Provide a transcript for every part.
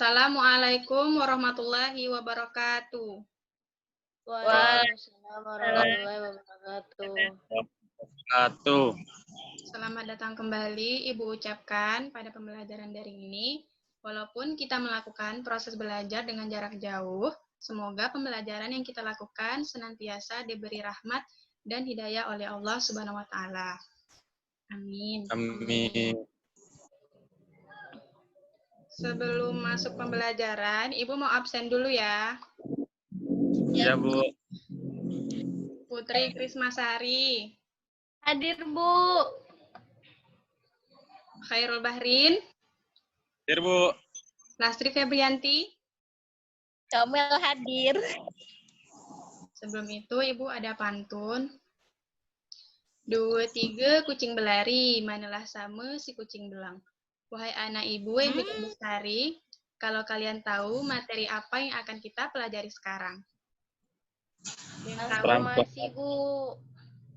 Assalamualaikum warahmatullahi wabarakatuh. Waalaikumsalam warahmatullahi wabarakatuh. Selamat datang kembali Ibu ucapkan pada pembelajaran daring ini. Walaupun kita melakukan proses belajar dengan jarak jauh, semoga pembelajaran yang kita lakukan senantiasa diberi rahmat dan hidayah oleh Allah Subhanahu wa taala. Amin. Amin. Sebelum masuk pembelajaran, Ibu mau absen dulu ya. Iya, Bu. Putri Krismasari, Hadir, Bu. Khairul Bahrin, Hadir, Bu. Lastri Febrianti. Kamel hadir. Sebelum itu, Ibu ada pantun. 2, 3, kucing berlari, manalah sama si kucing belang. Wahai anak ibu yang bikin bestari, kalau kalian tahu materi apa yang akan kita pelajari sekarang? Transformasi, Bu.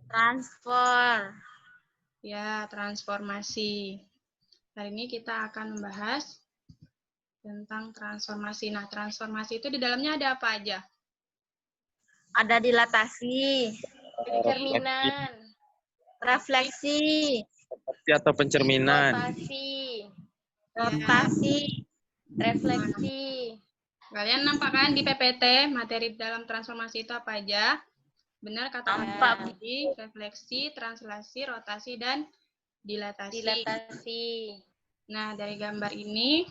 Transfer. Ya, transformasi. Hari ini kita akan membahas tentang transformasi. Nah, transformasi itu di dalamnya ada apa aja? Ada dilatasi, pencerminan, refleksi, Atau pencerminan. rotasi, refleksi. Kalian nampak kan di PPT materi dalam transformasi itu apa aja? Benar kata Nampak. tadi, refleksi, translasi, rotasi, dan dilatasi. Nah, dari gambar ini,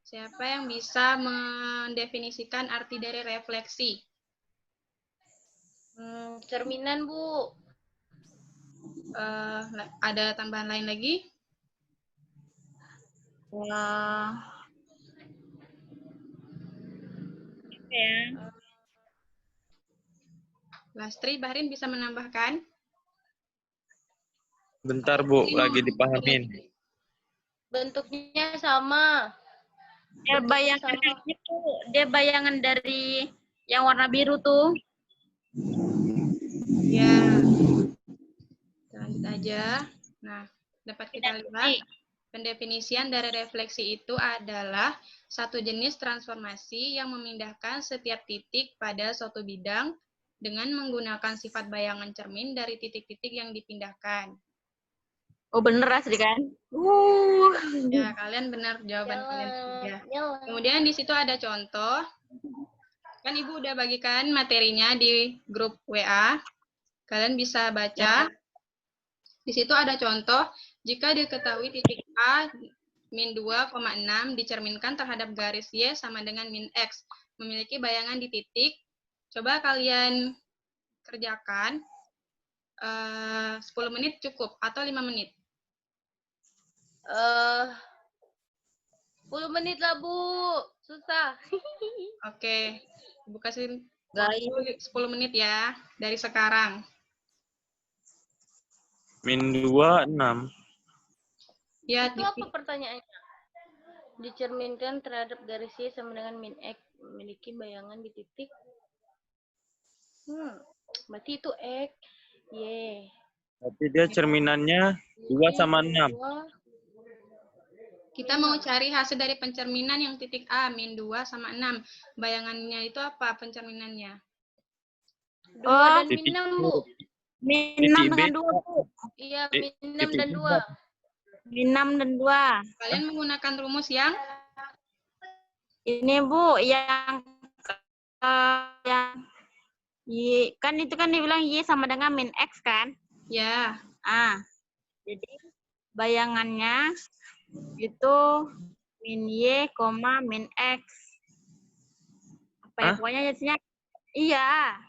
siapa yang bisa mendefinisikan arti dari refleksi? Cerminan, Bu. Ada tambahan lain lagi? Lastri, Bahrin bisa menambahkan? Bentar, Bu, lagi dipahamin. Bentuknya sama. Dia bayangan dari yang warna biru tuh. Ya. Lanjut aja. Nah, dapat kita lihat pendefinisian dari refleksi itu adalah satu jenis transformasi yang memindahkan setiap titik pada suatu bidang dengan menggunakan sifat bayangan cermin dari titik-titik yang dipindahkan. Oh, bener asli kan? Ya, kalian benar jawaban kalian ketiga. Kemudian di situ ada contoh. Kan Ibu udah bagikan materinya di grup WA. Kalian bisa baca. Di situ ada contoh, jika diketahui titik A min 2,6 dicerminkan terhadap garis Y sama dengan min X. Memiliki bayangan di titik. Coba kalian kerjakan 10 menit cukup atau 5 menit? 10 menit lah, Bu. Susah. Oke. Ibu kasih 10 menit ya, dari sekarang. Min 2, 6. Ya, Itu apa pertanyaannya? Dicerminkan terhadap garis Y sama dengan min X. Memiliki bayangan di titik. Berarti itu X. Y. Berarti dia cerminannya 2 sama 6. Kita mau cari hasil dari pencerminan yang titik A, min 2 sama 6. Bayangannya itu apa pencerminannya? 2 dan min titik 6, Bu. Min Titik 6 B. dengan 2, Bu. Iya, min 6 titik dan 2. Min 6 dan 2. Kalian menggunakan rumus yang? Ini, Bu, yang Y, kan itu kan dibilang Y sama dengan min X kan? Ya. Jadi bayangannya itu min Y, min X. Apa ya? Pokoknya jadinya iya.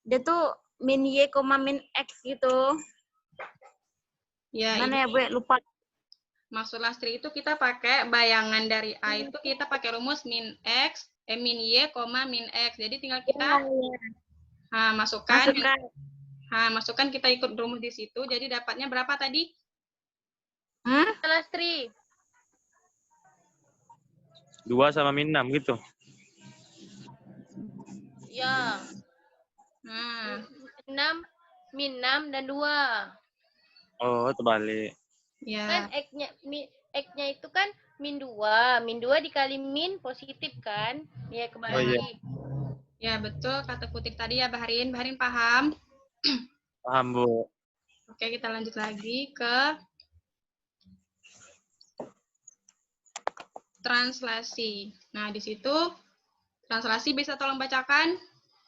Dia tuh min Y, min X gitu. Ya, mana ya, Bu? Lupa. Maksud Lastri itu kita pakai bayangan dari A itu kita pakai rumus min X, min Y, min X. Jadi tinggal kita masukkan. Masukkan kita ikut rumus di situ. Jadi dapatnya berapa tadi? Lastri. 2 sama min 6 gitu. Ya. 6, min 6 dan 2. Oh, terbalik. Ya. Kan X-nya itu kan min 2. Min 2 dikali min positif kan? Ya, kembali. Oh, iya. Ya, betul kata Putri tadi ya, Baharin. Baharin paham? Paham, Bu. Oke, kita lanjut lagi ke translasi. Nah, di situ translasi bisa tolong bacakan.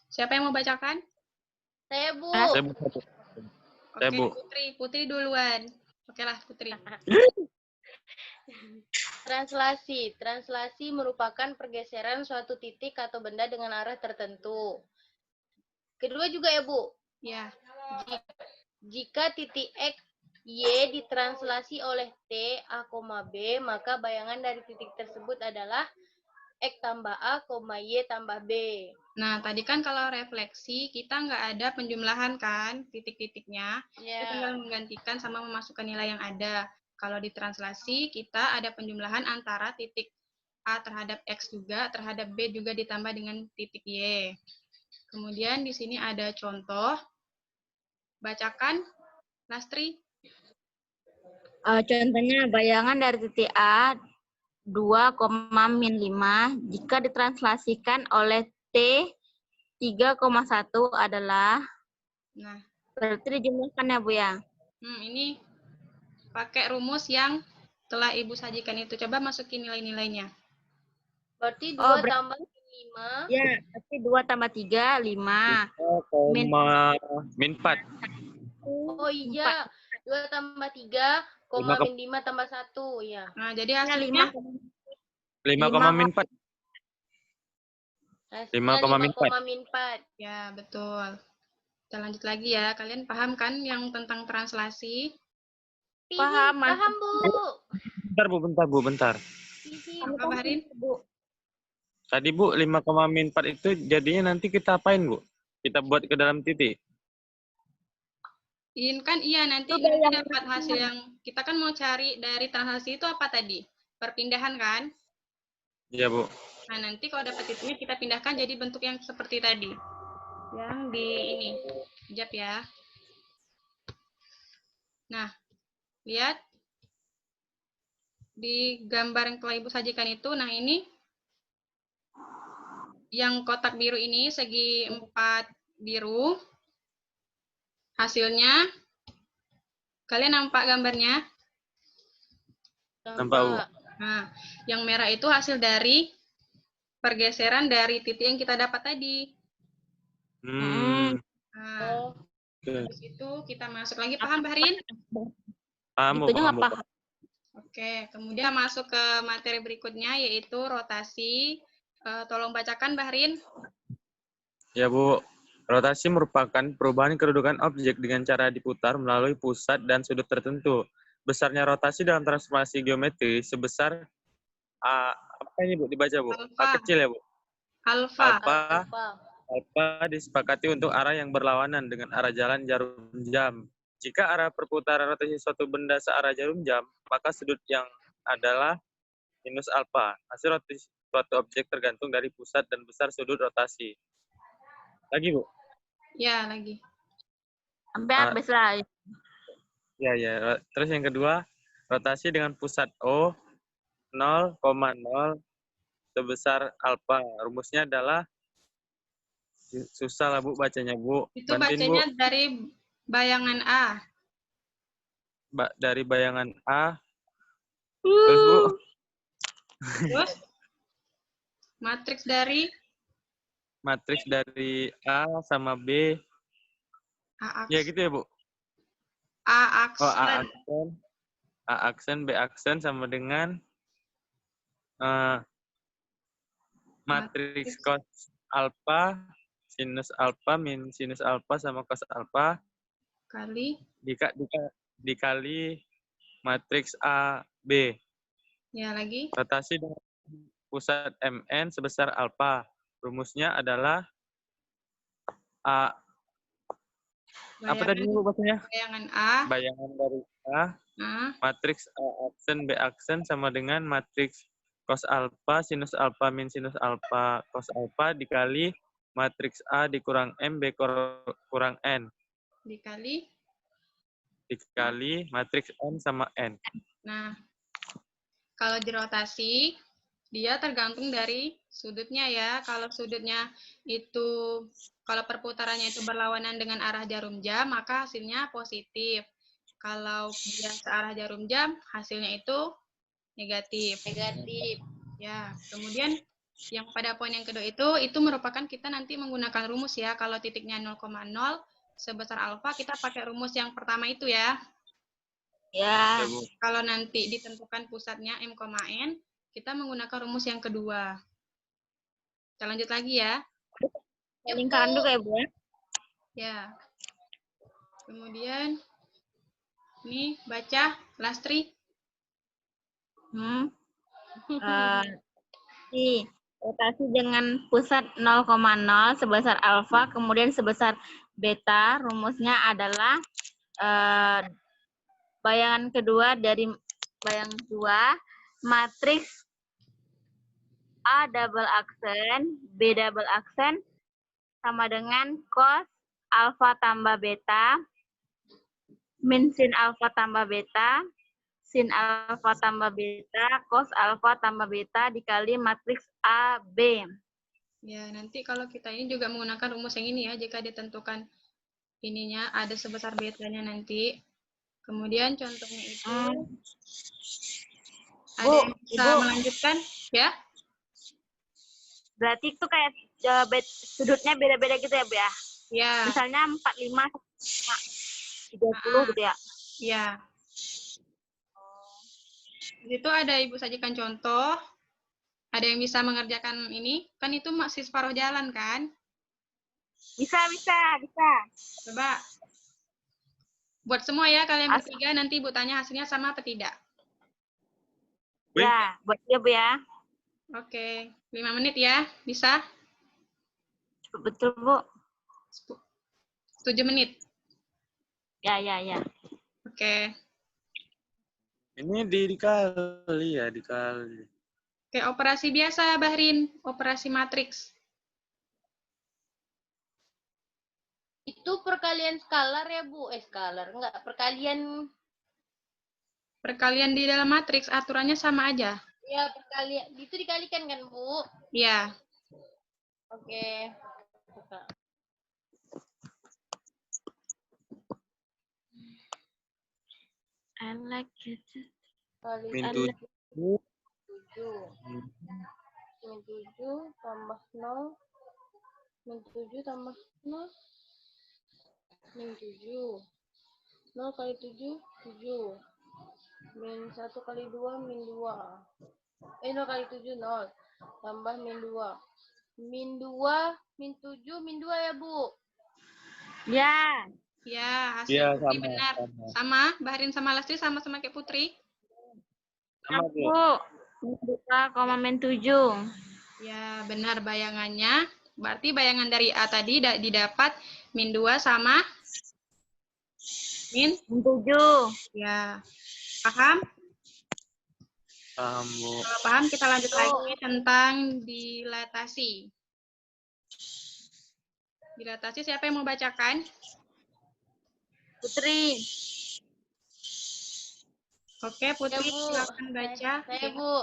Siapa yang mau bacakan? Saya, Bu. Saya Bu. Saya, Oke, Bu. Putri duluan. Oke lah, Putri. Translasi. Translasi merupakan pergeseran suatu titik atau benda dengan arah tertentu. Kedua juga ya, Bu. Ya, Jika titik X, Y ditranslasi oleh T, A, B, maka bayangan dari titik tersebut adalah X tambah A, Y tambah B. nah tadi kan kalau refleksi kita nggak ada penjumlahan kan titik-titiknya. Kita tinggal menggantikan sama memasukkan nilai yang ada. Kalau di translasi kita ada penjumlahan antara titik A terhadap X juga, terhadap B juga ditambah dengan titik Y. Kemudian di sini ada contoh. Bacakan, Lastri. Contohnya bayangan dari titik A 2,-5 jika ditranslasikan oleh T 3,1 adalah, Nah, berarti dijumlahkan ya Bu ya? ini pakai rumus yang telah Ibu sajikan itu. Coba masukin nilai-nilainya. Berarti 2 berarti- tambah 5. Ya, berarti 2 tambah 3, 5. Min- Min 4. Oh iya, 2 tambah 3, min 5 tambah 1. Ya. Nah, jadi Hasilnya hasilnya 5, min 4. Hasilnya 5,4. min 4. ya, betul. Kita lanjut lagi ya. Kalian paham kan yang tentang translasi? Paham, Paham, Bu. Bentar. Apa, Baharin? Tadi Bu, 5, min 4 itu jadinya nanti kita apain, Bu? Kita buat ke dalam titik. Iya nanti dapat hasil yang kita kan mau cari dari translasi itu apa tadi? Perpindahan kan? Iya, Bu. Nah, nanti kalau dapat titiknya kita pindahkan jadi bentuk yang seperti tadi. Yang di ini. Sekejap ya. Nah, lihat di gambar yang telah Ibu sajikan itu. Nah, ini yang kotak biru ini segi 4 biru. Hasilnya kalian nampak gambarnya? Nampak, Bu. Nah, yang merah itu hasil dari pergeseran dari titik yang kita dapat tadi. Nah, habis itu kita masuk lagi. Paham, Baharin? Paham, Bu. Itu nggak paham. Oke, kemudian masuk ke materi berikutnya yaitu rotasi. Tolong bacakan, Baharin. Ya, Bu. Rotasi merupakan perubahan kedudukan objek dengan cara diputar melalui pusat dan sudut tertentu. Besarnya rotasi dalam transformasi geometri sebesar apa ini, Bu? Dibaca, Bu. Alfa. A kecil ya, Bu? Alfa. Alfa disepakati untuk arah yang berlawanan dengan arah jalan jarum jam. Jika arah perputaran rotasi suatu benda searah jarum jam, maka sudut yang adalah minus alfa. Hasil rotasi suatu objek tergantung dari pusat dan besar sudut rotasi. Lagi, Bu? Ya, lagi. Sampai habis lah. Ya. Terus yang kedua, rotasi dengan pusat O 0,0 sebesar alfa. Rumusnya adalah, susah lah Bu bacanya, Bu. Itu Bantuin, bacanya Bu. dari bayangan A. Dari bayangan A. Terus, Bu. Terus matriks dari A sama B. A Ya aksen. gitu ya, Bu. A aksen. Oh, A aksen, B aksen sama dengan matriks cos alfa, sinus alfa, min sinus alfa sama cos alfa dikali matriks A, B. Ya, lagi. Rotasi dengan pusat MN sebesar alfa. Rumusnya adalah A. Apa tadi Bu bahasanya? Bayangan A. Bayangan dari A. Matriks A aksen, B aksen sama dengan matriks cos alfa, sinus alfa, min sinus alfa, cos alfa dikali matriks A dikurang M, B kurang N. Dikali matriks N sama N. Nah, Kalau dirotasi, dia tergantung dari sudutnya ya. Kalau sudutnya itu, kalau perputarannya itu berlawanan dengan arah jarum jam, maka hasilnya positif. Kalau dia searah jarum jam, hasilnya itu negatif. Negatif. Ya, kemudian yang pada poin yang kedua itu merupakan kita nanti menggunakan rumus ya. Kalau titiknya 0,0 sebesar alfa, kita pakai rumus yang pertama itu ya. Ya. Ya, Bu. Kalau nanti ditentukan pusatnya M, N, kita menggunakan rumus yang kedua. Kita lanjut lagi ya. Lingkaran juga ya, Bu ya. Ya. Kemudian ini baca Lastri. Rotasi dengan pusat 0,0 sebesar alfa, kemudian sebesar beta. Rumusnya adalah bayangan kedua dari bayangan dua, matriks A double aksen, B double aksen, sama dengan cos alfa tambah beta, min sin alfa tambah beta, sin alfa tambah beta, cos alfa tambah beta dikali matriks A, B. Ya, nanti kalau kita ini juga menggunakan rumus yang ini ya, jika ditentukan ininya ada sebesar betanya nanti. Kemudian contohnya itu, ada yang bisa melanjutkan ya? Berarti itu kayak sudutnya beda-beda gitu ya, Bu ya? Ya. Misalnya 45, 30 gitu ya? Ya. Di situ ada Ibu sajikan contoh. Ada yang bisa mengerjakan ini? Kan itu masih separuh jalan kan? Bisa. Coba. Buat semua ya kalian bertiga, nanti Ibu tanya hasilnya sama apa tidak. Ya, buat dia, Bu ya. Oke, 5 menit ya, bisa? Betul, Bu. 7 menit. Ya. Oke. Ini dikali ya, dikali. Oke, operasi biasa, Bahrin. Operasi matriks. Itu perkalian skalar ya, Bu? Skalar. Enggak, perkalian. Perkalian di dalam matriks, aturannya sama aja. Ya, perkalian. Itu dikalikan kan, Bu? Iya. Oke. I like it. Min 7. Min 7 tambah 0. Min 7 tambah 0. Min 7. 0 kali 7, 7. Min 1 kali 2, min 2. 0 kali 7, 0. Tambah min 2. Min 2, min 7, min 2 ya, Bu? Ya. Ya, hasil Ya, Putri sama, benar. Sama, Bahrin sama Lastri sama-sama kayak Putri. Sama, Bu. Min 2, min 7. Ya, benar bayangannya. Berarti bayangan dari A tadi didapat min 2 sama min 7. Ya. Paham? Paham, Bu. Kalau paham, kita lanjut lagi tentang dilatasi. Dilatasi siapa yang mau bacakan? Putri. Oke, Putri, Ya, Bu. silakan baca. Saya, Bu.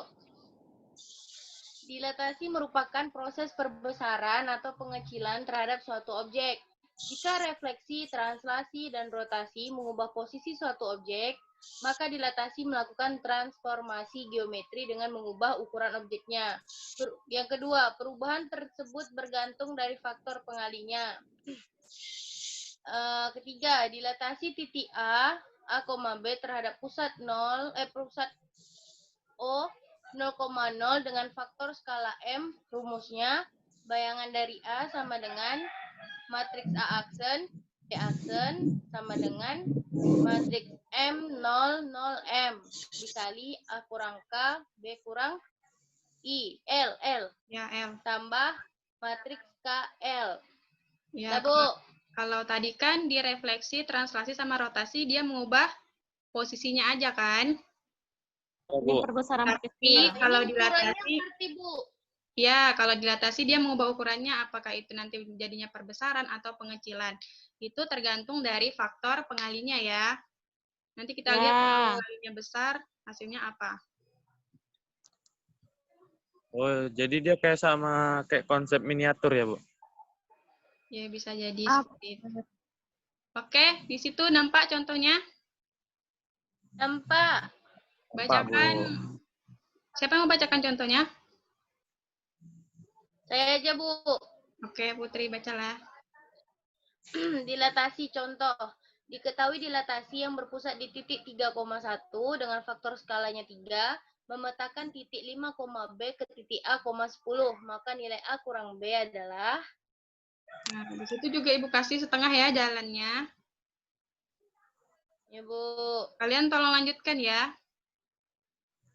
Dilatasi merupakan proses perbesaran atau pengecilan terhadap suatu objek. Jika refleksi, translasi, dan rotasi mengubah posisi suatu objek, maka dilatasi melakukan transformasi geometri dengan mengubah ukuran objeknya. Yang kedua, perubahan tersebut bergantung dari faktor pengalinya. Ketiga, dilatasi titik A, B terhadap pusat O 0,0 dengan faktor skala M. Rumusnya, bayangan dari A sama dengan matriks A aksen, B aksen sama dengan matriks M 0, 0, M dikali A kurang K, B kurang I, L. Ya, L. Tambah matriks KL. Ya, Bu. Kalau tadi kan direfleksi, translasi, sama rotasi, dia mengubah posisinya aja kan? Bu. Tapi kalau dilatasi, Bu. ya, kalau dilatasi dia mengubah ukurannya, apakah itu nanti jadinya perbesaran atau pengecilan. Itu tergantung dari faktor pengalinya ya. Nanti kita lihat kalau pengalinya besar, hasilnya apa. Oh, jadi dia kayak sama kayak konsep miniatur ya, Bu? Ya, bisa jadi seperti itu. Oke, di situ nampak contohnya? Nampak. Nampak, Bu. Bacakan. Siapa yang mau bacakan contohnya? Saya aja, Bu. Oke, Putri, bacalah. Dilatasi contoh. Diketahui dilatasi yang berpusat di titik 3,1 dengan faktor skalanya 3 memetakan titik 5, B ke titik A, 10. Maka nilai A kurang B adalah... Nah, di situ juga Ibu kasih setengah ya jalannya. Ya, Bu. Kalian tolong lanjutkan ya.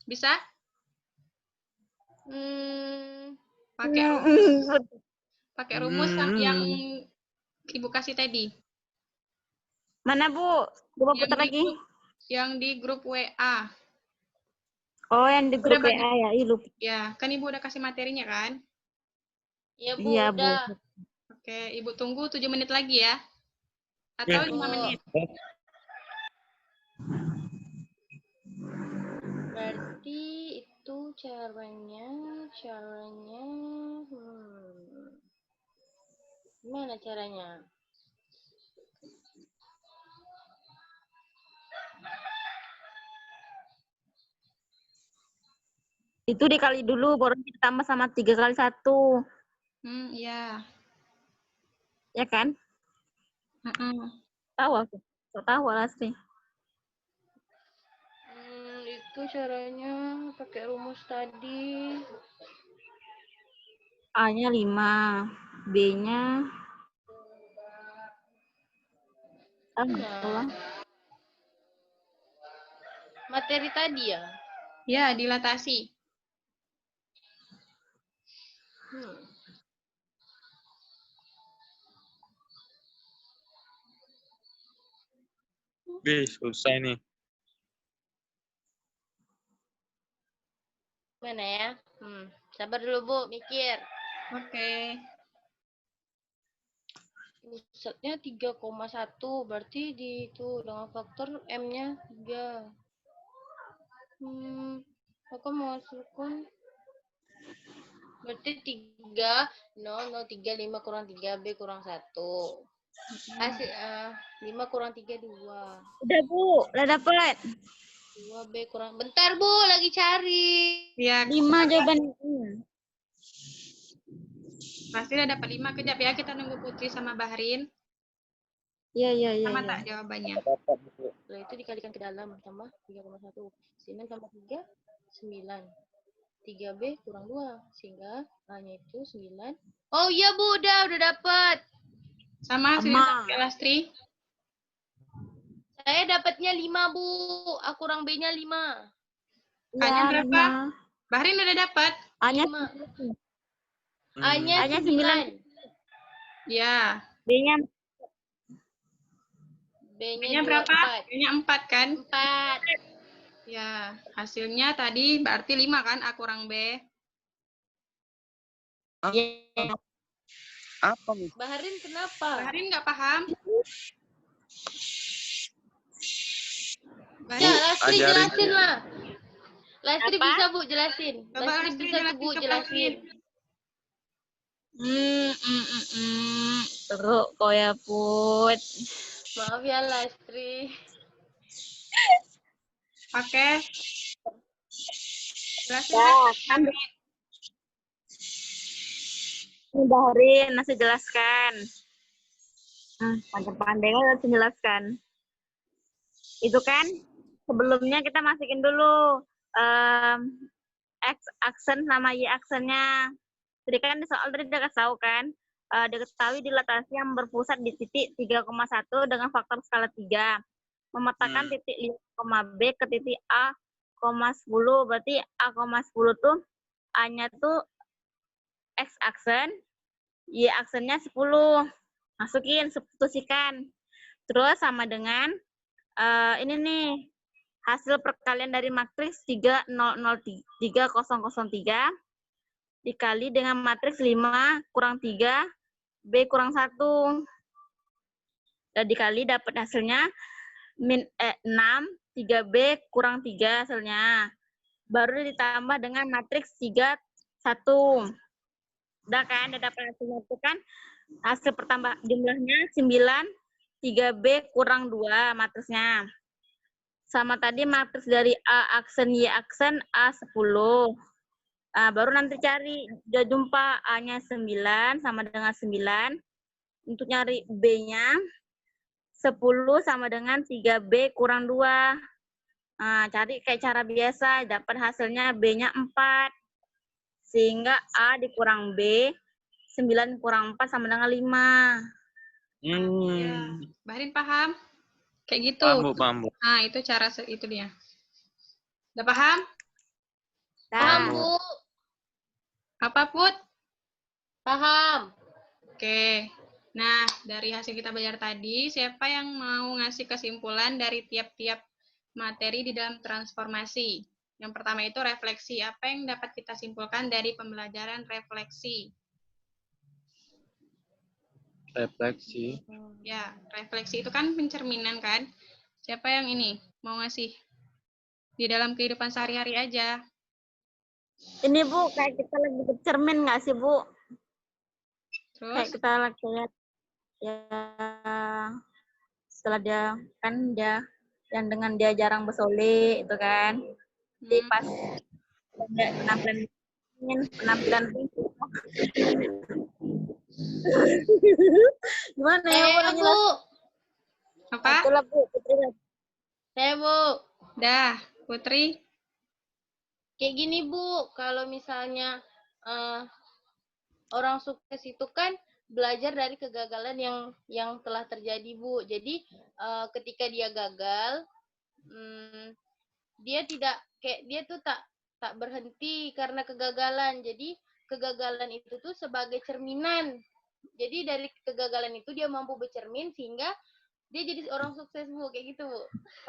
Bisa? Pakai rumus yang Ibu kasih tadi. Mana, Bu? Coba Yang putar di lagi. Yang di grup WA. Oh, yang di grup Udah WA ya. Ih, lupa. Ya, kan Ibu udah kasih materinya kan? Ya, Bu, Iya, Bu. udah. Oke, Ibu tunggu 7 menit lagi ya. Atau 5 menit. Berarti itu caranya gimana caranya? Itu dikali dulu, baru ditambah sama 3 kali 1. Iya. Ya kan? Tahu aku. Tahu Lastri. Itu caranya pakai rumus tadi. A-nya 5. B-nya... Materi tadi ya? Ya, dilatasi. Susah nih. Mana ya? Sabar dulu, Bu, mikir. Oke. Pusatnya 3,1, berarti di itu dengan faktor M-nya 3. Aku masukkan berarti 3, 0, 0, 3, 5 kurang 3, B kurang 1. Hasil 5 kurang 3, 2. Udah, Bu. Udah dapet. 2, B kurang... Bentar, Bu, lagi cari. Ya, 5 jawabannya. pasti udah dapat 5. Kejap ya, kita nunggu Putri sama Bahrin. Iya. Sama tak jawabannya? Setelah itu dikalikan ke dalam, tambah 3,1. 9 tambah 3, 9. 3B kurang 2, sehingga A-nya itu 9. Oh iya, Bu, udah dapat. Sama hasilnya Lastri? Saya dapatnya 5, Bu. A kurang B-nya 5. A-nya berapa? Bahrin udah dapat? A-nya 5. A-nya 9. Ya. B-nya berapa? B-nya 4 kan? 4. Ya, hasilnya tadi berarti 5 kan? A kurang B. Apa? Bahrin kenapa? Bahrin nggak paham? Ya, Lastri jelasin lah. Lastri bisa, Bu, jelasin. Lastri bisa tuh, Bu, jelasin. Teruk kok ya, Put. Maaf ya, Lastri. Oke. Jelasin. Bahrin, masih jelaskan. Pandai-pandai harus menjelaskan. Itu kan sebelumnya kita masukin dulu X aksen sama Y aksennya. Jadi kan di soal tadi udah kasih tahu kan, diketahui dilatasi yang berpusat di titik 3,1 dengan faktor skala 3. Memetakan titik 5, B ke titik A, 10. Berarti A, 10 tuh A-nya tuh X aksen, Y aksennya 10. Masukin, substitusikan. Terus sama dengan ini nih, hasil perkalian dari matriks 3003 dikali dengan matriks 5 kurang 3, B kurang 1. Dan dikali dapat hasilnya 6, 3B kurang 3 hasilnya. Baru ditambah dengan matriks 3 1. Udah kan, udah dapat hasilnya itu kan. Hasil pertambah jumlahnya 9, 3B kurang 2 matrisnya. Sama tadi matriks dari A aksen Y aksen A10. Nah, baru nanti cari, udah jumpa A-nya 9 sama dengan 9. Untuk nyari B-nya 10 sama dengan 3B kurang 2. Nah, cari kayak cara biasa, dapat hasilnya B-nya 4. Sehingga A dikurang B, 9 kurang 4 sama dengan 5. Ya. Bahrin paham? Kayak gitu. Paham, Bu, paham, Bu. Nah, itu cara itu dia. Udah paham? Paham, Nah, Bu. Apa, Put? Paham. Oke. Nah, dari hasil kita belajar tadi, siapa yang mau ngasih kesimpulan dari tiap-tiap materi di dalam transformasi? Yang pertama itu refleksi. Apa yang dapat kita simpulkan dari pembelajaran refleksi? Refleksi. Ya, refleksi itu kan pencerminan kan? Siapa yang ini mau ngasih? Di dalam kehidupan sehari-hari aja. ini Bu, kayak kita lagi bercermin nggak sih Bu? Kayak Terus, kita lagi lihat ya, setelah dia kan dia yang dengan dia jarang bersolek itu kan. Jadi pas ada penampilan gimana ya Bu? Nanya Bu. apa? itulah Bu, Putri. Saya, Bu. Dah, Putri. Kayak gini, Bu. Kalau misalnya orang sukses itu kan belajar dari kegagalan yang telah terjadi, Bu. Jadi ketika dia gagal, dia tidak kayak dia tuh tak berhenti karena kegagalan. Jadi kegagalan itu tuh sebagai cerminan. Jadi dari kegagalan itu dia mampu bercermin sehingga dia jadi orang sukses, Bu. Kayak gitu, Bu.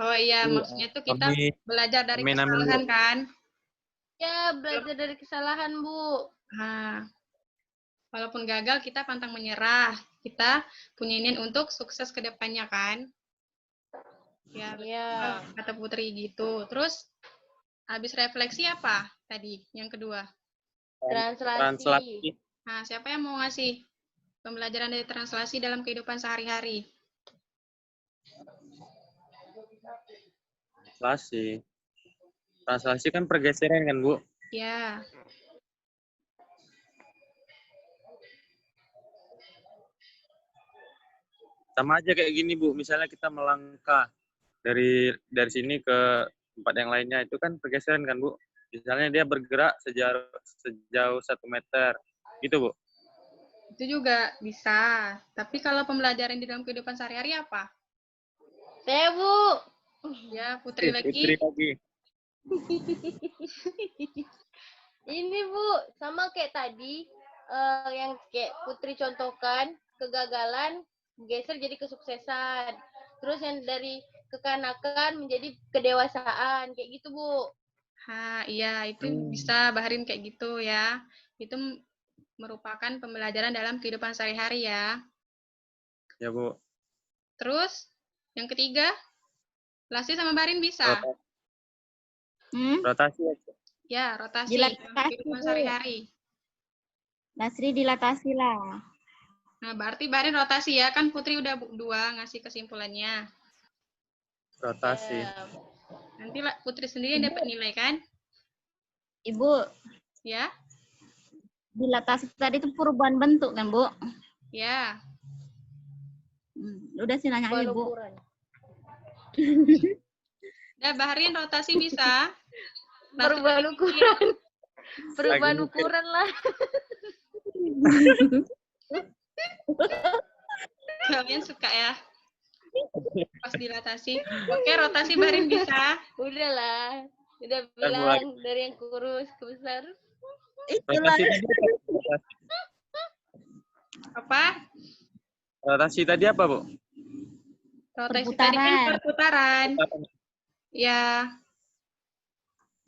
Oh iya, maksudnya tuh kita belajar dari kesalahan kan? Ya, belajar dari kesalahan, Bu. Nah, walaupun gagal, kita pantang menyerah. Kita punya niat untuk sukses ke depannya kan? Ya, Ya. kata Putri gitu. Terus, habis refleksi apa tadi? Yang kedua. Translasi. Nah, siapa yang mau ngasih pembelajaran dari translasi dalam kehidupan sehari-hari? Translasi kan pergeseran kan, Bu? Ya. Sama aja kayak gini, Bu. Misalnya kita melangkah dari sini ke tempat yang lainnya, itu kan pergeseran kan, Bu? Misalnya dia bergerak sejauh 1 meter. Gitu, Bu? Itu juga bisa. Tapi kalau pembelajaran di dalam kehidupan sehari-hari apa? Saya, Bu. Ya, Putri lagi. Putri lagi. Ini, Bu, sama kayak tadi yang kayak Putri contohkan, kegagalan geser jadi kesuksesan. Terus yang dari kekanakan menjadi kedewasaan, kayak gitu, Bu. Iya, itu bisa Bahrin kayak gitu ya. Itu merupakan pembelajaran dalam kehidupan sehari-hari ya. Ya, Bu. Terus, yang ketiga, Lasti sama Bahrin bisa? Rotasi aja. Ya, rotasi Dilatasi, dalam kehidupan Bu. sehari-hari. Nasri dilatasi lah. Nah, berarti Bahrin rotasi ya. Kan Putri udah 2 ngasih kesimpulannya. Rotasi. Nanti Putri sendiri yang dapat nilai kan? Ibu, Ya? dilatasi tadi itu perubahan bentuk kan, Bu? Ya. Udah sih nanya aja, Bu. Nah, Bahrin rotasi bisa. Perubahan ukuran. Perubahan ukuran lah. Kalian suka ya? Pas dilatasi. Oke, rotasi Bahrin bisa. Udahlah. Udah bilang dari yang kurus ke besar. Itulah. Apa? Rotasi tadi apa, Bu? Rotasi tadi kan perputaran. Ya.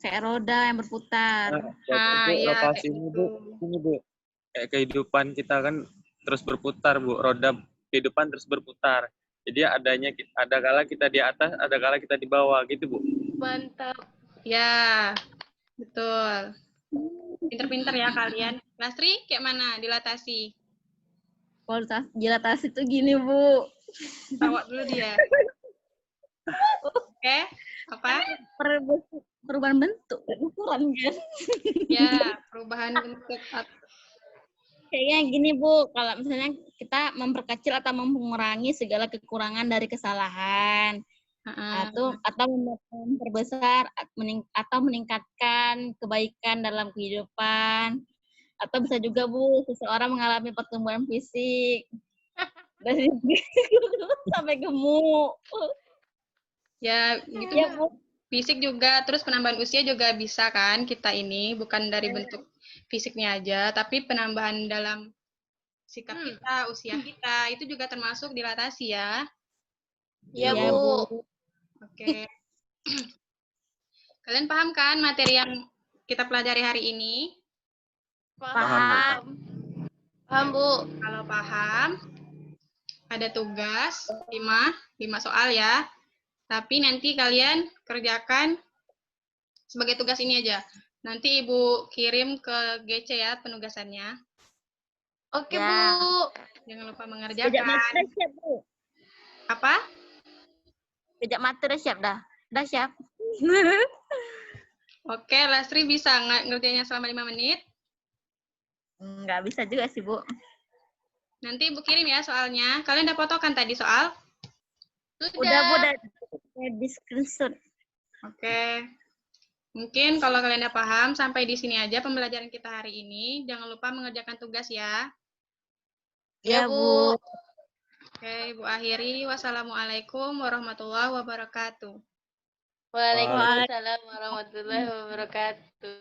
Kayak roda yang berputar. Ya, rotasi ini, Bu. Kayak kehidupan kita kan terus berputar, Bu. Roda kehidupan terus berputar. Jadi ada kala kita di atas, ada kala kita di bawah gitu, Bu. Mantap. Ya. Betul. Pinter-pinter ya kalian. Lastri, kayak mana dilatasi? Kalau dilatasi itu gini, Bu. Bawa dulu dia. Oke, apa? Perubahan bentuk, ukuran kan. Ya, perubahan bentuk. Kayaknya gini, Bu, kalau misalnya kita memperkecil atau mengurangi segala kekurangan dari kesalahan. Atau memperbesar atau meningkatkan kebaikan dalam kehidupan. Atau bisa juga, Bu, seseorang mengalami pertumbuhan fisik dari sampai gemuk. Ya, gitu. Ya, Bu. Fisik juga, terus penambahan usia juga bisa kan kita ini, bukan dari bentuk fisiknya aja, tapi penambahan dalam sikap kita, usia kita, itu juga termasuk dilatasi ya. Iya, Bu. Oke. Kalian paham kan materi yang kita pelajari hari ini? Paham. Paham, Bu. Kalau paham, ada tugas 5 soal ya. Tapi nanti kalian kerjakan sebagai tugas ini aja. Nanti Ibu kirim ke GC ya penugasannya. Oke, Ya. Bu. Jangan lupa Sejak mengerjakan. materi siap, Bu. Apa? Sejak materi siap dah. Dah siap. Oke, Lastri bisa ngerjainnya selama 5 menit. Nggak bisa juga sih, Bu. Nanti Ibu kirim ya soalnya. Kalian udah fotokan tadi soal? Udah, Bu, udah di screenshot. Oke. Mungkin kalau kalian udah paham, sampai di sini aja pembelajaran kita hari ini. Jangan lupa mengerjakan tugas ya. Ya, Bu. Oke, Ibu akhiri. Wassalamualaikum warahmatullahi wabarakatuh. Waalaikumsalam warahmatullahi wabarakatuh.